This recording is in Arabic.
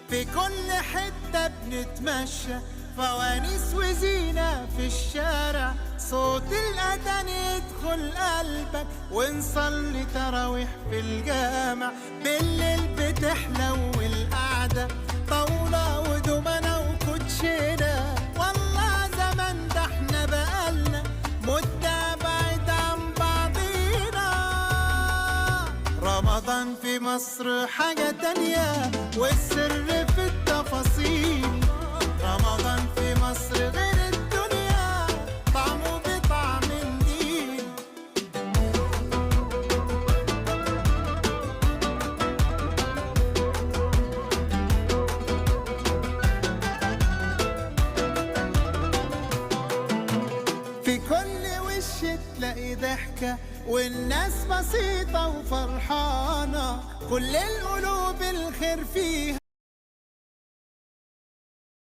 في كل حتة بنتمشى، فوانيس وزينة في الشارع، صوت الأذان يدخل قلبك، ونصلي تراويح في الجامع. بالليل بتحلو القعدة، طاولة ودومنة وكوتشينة، والله زمان ده احنا بقالنا مدة بعيد عن بعضينا. رمضان في مصر حاجة تانية، والسر في التفاصيل. رمضان في مصر غير الدنيا، طعمه بطعم النيل. في كل وش تلاقي ضحكة، والناس بسيطة وفرحانة، كل القلوب الخير فيها